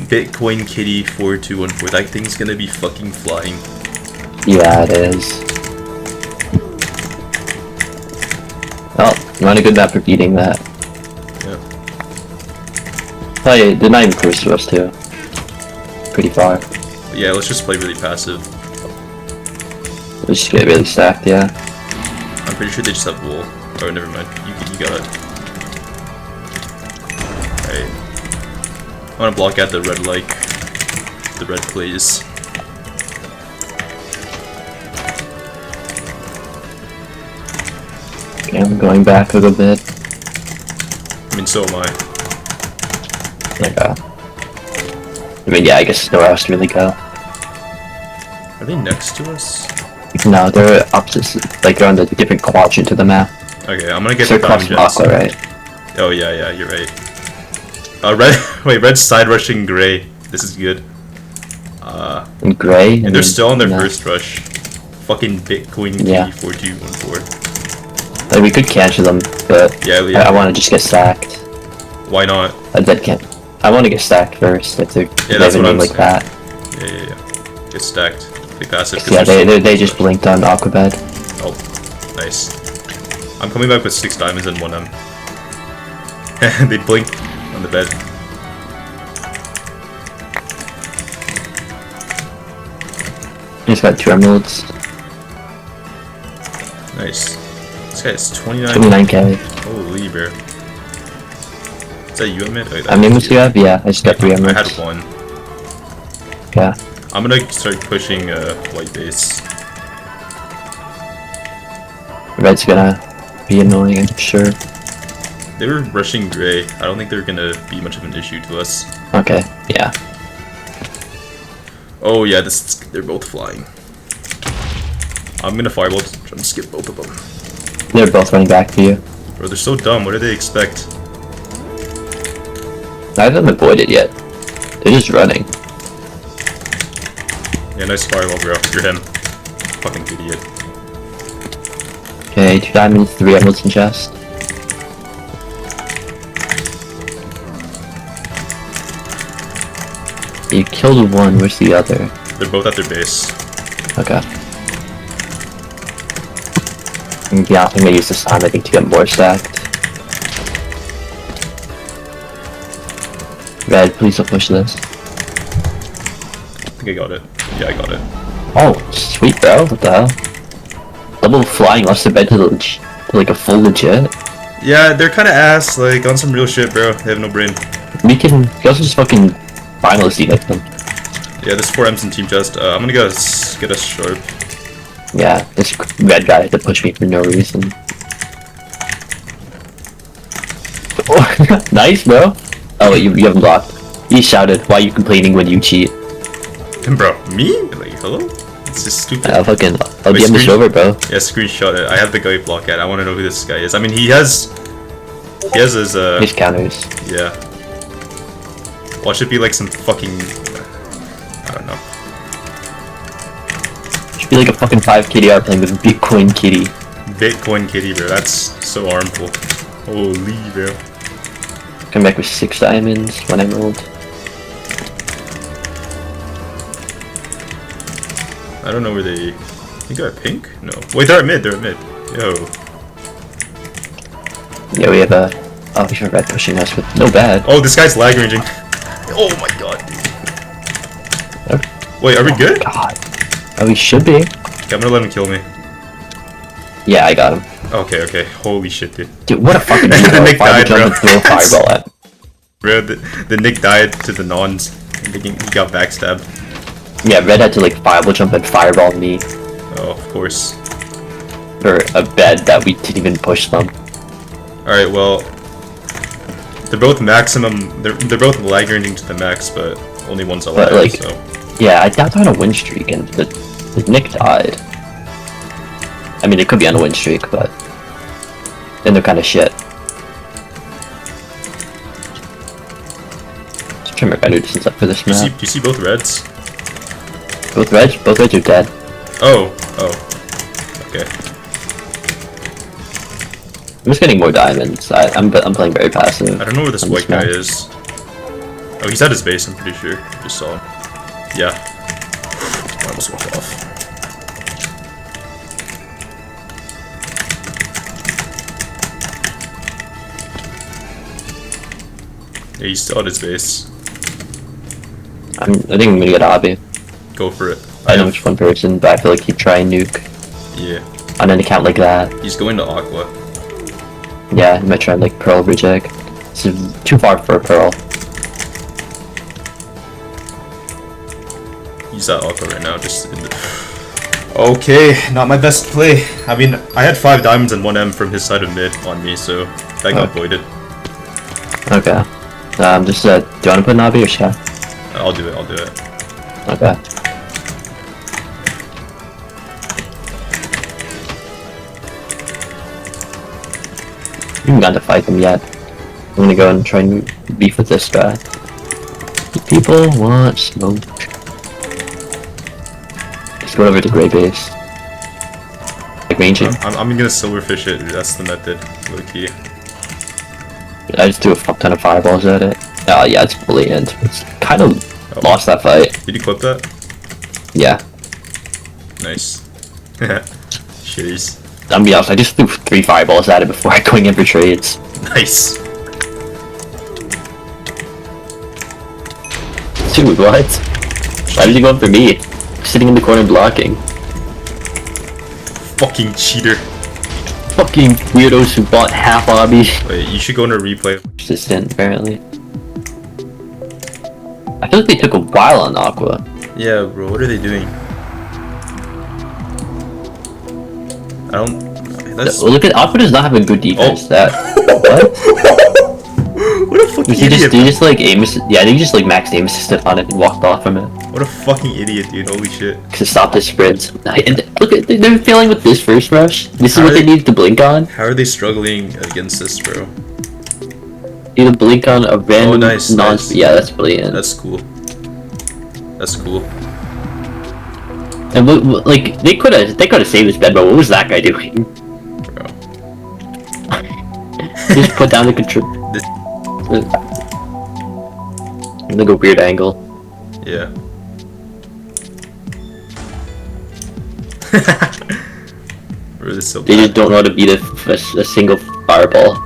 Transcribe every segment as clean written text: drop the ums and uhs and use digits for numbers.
Bitcoin Kitty 4214. That thing's gonna be fucking flying. Yeah, it is. Oh, I'm on a good map for beating that. Yeah. Oh yeah, they're not even close to us too. Pretty far. Yeah, let's just play really passive. Let's just get really stacked, yeah. I'm pretty sure they just have wool. Oh, never mind. You got it. Alright. I wanna block out the red plays. Okay, I'm going back a little bit. I mean, so am I. Like, I mean, yeah, I guess there's nowhere else to really go. Are they next to us? No, they're opposite, like they're on the different quadrant of the map. Okay, I'm gonna get So the diamond across gems. Aqua, right? Oh yeah, you're right. Red's side rushing gray. This is good. And gray. And they're still on their no. first rush. Fucking Bitcoin Yeah. Kitty 4214. Like, we could cancel them, but Yeah. I want to just get stacked. Why not? I want to get stacked first. If they that's have a what I'm name like saying. that. Yeah. Get stacked. Play passive. Yeah, they just blinked on Aquabed. Oh, nice. I'm coming back with 6 diamonds and 1 M. They blink on the bed. He's got 2 emeralds. Nice. This guy is 29. 29k. Holy bear. Is that you, Amit? Oh, How many emeralds do you have? Yeah, I just got 3 I emeralds. had 1. Yeah. I'm gonna start pushing white base. Red's gonna be annoying, I'm sure. They were rushing gray. I don't think they're gonna be much of an issue to us. Okay, yeah. Oh yeah, they're both flying. I'm gonna fireball try to skip both of them. They're both running back to you. Bro, they're so dumb. What do they expect? Neither of them avoided yet. They're just running. Yeah, nice fireball, bro. You're him. Fucking idiot. Okay, 2 diamonds, 3 emeralds in chest. You killed 1, where's the other? They're both at their base. Okay. Yeah, I'm gonna use this time, I think, to get more stacked. Red, please don't push this. I think I got it. Yeah, I got it. Oh, sweet, bro. What the hell? Double flying lost the bed to like a full legit. Yeah, they're kind of ass. Like on some real shit, bro. They have no brain. We can also just fucking finalist evict them. Yeah, there's 4 M's in team chest. I'm gonna get us sharp. Yeah, this red guy had to push me for no reason. Oh, nice, bro. Oh, wait, you haven't blocked. He shouted, "Why are you complaining when you cheat?" And bro, me? Like, hello? It's just stupid. I'll Wait, DM this over, bro. Yeah, screenshot it. I have the guy block at. I want to know who this guy is. I mean, he has his His counters. yeah. Watch it be like some fucking, I don't know. Should be like a fucking 5 KDR playing with Bitcoin Kitty. Bitcoin Kitty, bro. That's so harmful. Holy, bro. Come back with 6 diamonds, 1 emerald. I don't know where they. You got pink? No. Wait, they're at mid. They're at mid. Yo. Yeah, we have a. Oh, we have red pushing us with no bad. Oh, this guy's lag ranging. Oh my god. Okay. Wait, are we good? God. Oh, we should be. Okay, I'm gonna let him kill me. Yeah, I got him. Okay. Holy shit, dude. Dude, what a fucking The hero. Nick died, bro. Throw a fireball at. Bro, the Nick died to the nons. He got backstabbed. Yeah, red had to like fireball jump and fireball me Oh, of course. for a bed that we didn't even push them. Alright, well. They're both maximum. They're both lag ranging to the max, but only one's alive, But, like, so. Yeah, I doubt they're on a win streak and the Nick died. I mean, it could be on a win streak, but then they're kind of shit. Just trying to remember if I knew distance up for this Do map. you see both reds? Both reds are dead. Oh. Okay. I'm just getting more diamonds. I'm playing very passive. I don't know where this on white guy map. is. Oh, he's at his base, I'm pretty sure. Just saw him. Yeah. I almost walked off. Yeah, he's still at his base. I think I'm gonna get Abby. Go for it. I know which one person, but I feel like he'd try and nuke. Yeah. On an account like that. He's going to Aqua. Yeah, he might try like Pearl reject. It's too far for a Pearl. He's at Aqua right now, just in the... Okay, not my best play. I mean, I had 5 diamonds and 1 M from his side of mid on me, so that got voided. Okay. Just, do you want to put Navi or Chef? I'll do it. Okay. We haven't gotten to fight them yet. I'm gonna go and try and beef with this guy. People want smoke. Let's go over to Grey Base. Like ranging. I'm gonna silverfish it, that's the method, low key. I just threw a fuck ton of fireballs at it. Yeah, it's brilliant. It's kind of lost that fight. Did you clip that? Yeah. Nice. Shitties. I'm gonna be honest, I just threw 3 fireballs at it before going in for trades. Nice. Dude, what? Why did you go up for me? Sitting in the corner blocking. Fucking cheater. Fucking weirdos who bought half obby. Wait, you should go into replay. Persistent, apparently. I feel like they took a while on Aqua. Yeah, bro, what are they doing? I don't... That's... Look at Aqua does not have a good defense. Oh. That what? What a fucking Did idiot! you just like aim? Yeah, they just like maxed aim assisted on it and walked off from it. What a fucking idiot, dude! Holy shit! To stop the sprints. And look at they're failing with this first rush. This is How what are they they- needed to blink on. How are they struggling against this, bro? Either blink on a random nice, non. nice. Yeah, that's brilliant. That's cool. That's cool. And like they could have saved this bed, but what was that guy doing? Bro. Just put down the control. This... Like a weird angle. Yeah. Bro, this is so They bad. just don't know how to beat a single fireball.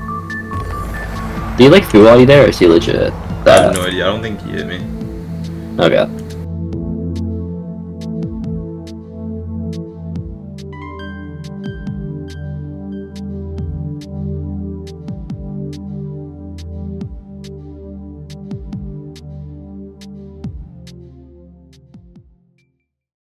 Did he like through all you there, or is he legit? I have no idea. I don't think he hit me. Okay.